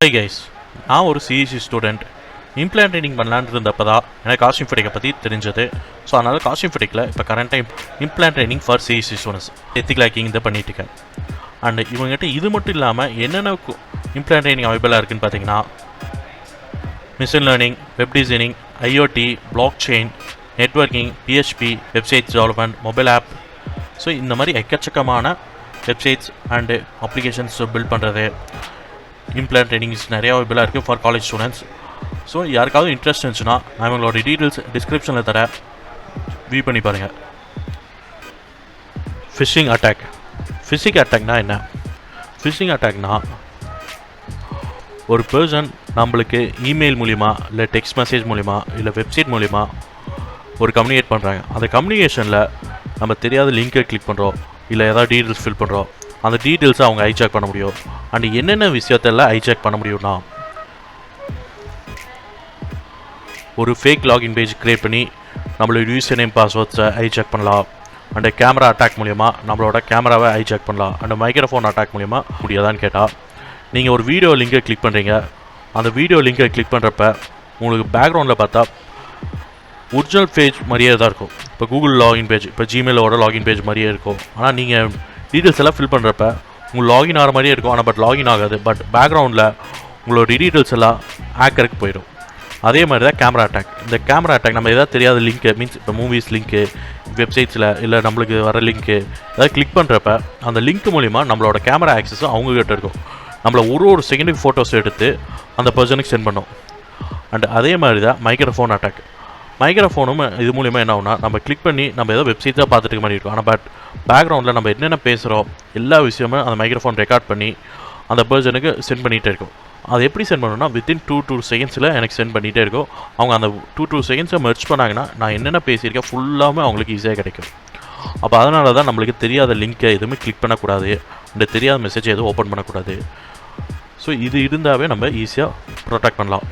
Hi guys, நான் ஒரு CSC student. Implant training பண்ணலான்னு இருந்தப்போ தான் எனக்கு காஸ்டியூம் ஃபிட்டிங்கை பற்றி தெரிஞ்சது. ஸோ அதனால் காஸ்டியூம் ஃபிட்டிங்கில் இப்போ கரண்ட்டாக inplant training for CSC students ethical hacking இதை பண்ணிட்டுருக்கேன். அண்ட் இவங்ககிட்ட இது மட்டும் இல்லாமல் என்னென்ன இம்ப்ளான்ட் ட்ரைனிங் அவைலபிளாக இருக்குதுன்னு பார்த்தீங்கன்னா, machine learning, web designing, IoT, block chain, networking, PHP, websites development, mobile app. So இந்த மாதிரி எக்கச்சக்கமான வெப்சைட்ஸ் அண்டு அப்ளிகேஷன்ஸ் பில்ட் பண்ணுறது இம்ப்ளான்ட் ட்ரைனிங்ஸ் நிறையா அவைலபிளாக இருக்குது ஃபார் காலேஜ் ஸ்டூடெண்ட்ஸ். ஸோ யாருக்காவது இன்ட்ரெஸ்ட் இருந்துச்சுன்னா நான் இவங்களோட டீட்டெயில்ஸ் டிஸ்கிரிப்ஷனில் தர வியூ பண்ணி பாருங்கள். ஃபிஷிங் அட்டாக்னா என்ன? ஃபிஷிங் அட்டாக்னா ஒரு பர்சன் நம்மளுக்கு இமெயில் மூலிமா இல்லை டெக்ஸ்ட் மெசேஜ் மூலிமா இல்லை வெப்சைட் மூலிமா ஒரு கம்யூனிகேட் பண்ணுறாங்க. அந்த கம்யூனிகேஷனில் நம்ம தெரியாத லிங்கை கிளிக் பண்ணுறோம், இல்லை ஏதாவது டீட்டெயில்ஸ் ஃபில் பண்ணுறோம். அந்த டீட்டெயில்ஸை அவங்க ஹைஜாக் பண்ண முடியும். அண்ட் என்னென்ன விஷயத்தெல்லாம் ஹைஜாக் பண்ண முடியும்னா, ஒரு ஃபேக் லாகின் பேஜ் க்ரியேட் பண்ணி நம்மளோட யூசர் நேம் பாஸ்வேர்ட்ஸை ஹைஜாக் பண்ணலாம். அண்ட் கேமரா அட்டாக் மூலிமா நம்மளோட கேமராவை ஹைஜாக் பண்ணலாம். அண்ட் மைக்ரோஃபோன் அட்டாக் மூலிமா முடியாதான்னு கேட்டால், நீங்கள் ஒரு வீடியோ லிங்கை கிளிக் பண்ணுறீங்க. அந்த வீடியோ லிங்கை கிளிக் பண்ணுறப்ப உங்களுக்கு பேக்ரவுண்டில் பார்த்தா ஒரிஜினல் பேஜ் மாதிரியே தான் இருக்கும். இப்போ கூகுள் லாகின் பேஜ், இப்போ ஜிமெயிலோட லாகின் பேஜ் மாதிரியே இருக்கும். ஆனால் நீங்கள் டீட்டெயில்ஸ் எல்லாம் ஃபில் பண்ணுறப்ப உங்களுக்கு லாகின் ஆகிற மாதிரியே இருக்கும். ஆனால் லாகின் ஆகாது. பட் பேக்ரவுண்டில் உங்களோட டீட்டெயில்ஸ் எல்லாம் ஹேக்கருக்கு போயிடும். அதே மாதிரி தான் கேமரா அட்டாக். இந்த கேமரா அட்டாக் நம்ம எதாவது தெரியாத லிங்க்கு, மீன்ஸ் இப்போ மூவிஸ் லிங்க்கு, வெப்சைட்ஸில் இல்லை நம்மளுக்கு வர லிங்க்கு ஏதாவது கிளிக் பண்ணுறப்ப அந்த லிங்க் மூலிமா நம்மளோட கேமரா ஆக்சஸும் அவங்ககிட்ட இருக்கும். நம்மளை ஒரு செகண்டுக்கு ஃபோட்டோஸ் எடுத்து அந்த பர்சனுக்கு சென்ட் பண்ணோம். அண்ட் அதே மாதிரி தான் மைக்ரோஃபோன் அட்டாக். மைக்ரோஃபோனும் இது மூலிமா என்ன ஆகுனா, நம்ம கிளிக் பண்ணி நம்ம ஏதோ வெப்சைட்ஸாக பார்த்துட்டு மாதிரி இருக்கும். ஆனால் பேக்ரவுண்டில் நம்ம என்னென்ன பேசுகிறோம் எல்லா விஷயமும் அந்த மைக்ரோஃபோன் ரெக்கார்ட் பண்ணி அந்த பர்சனுக்கு சென்ட் பண்ணிகிட்டே இருக்கும். அது எப்படி சென்ட் பண்ணணும்னா, வித்தின் 2 செகண்ட்ஸில் எனக்கு சென்ட் பண்ணிகிட்டே இருக்கும். அவங்க அந்த 2 செகண்ட்ஸை மெர்ச் பண்ணாங்கன்னா நான் என்னென்ன பேசியிருக்கேன் ஃபுல்லாமே அவங்களுக்கு ஈஸியாக கிடைக்கும். அப்போ அதனால தான் நம்மளுக்கு தெரியாத லிங்க்கை எதுவுமே கிளிக் பண்ணக்கூடாது, இந்த தெரியாத மெசேஜை எதுவும் ஓப்பன் பண்ணக்கூடாது. ஸோ இது இருந்தாவே நம்ம ஈஸியாக ப்ரொடெக்ட் பண்ணலாம்.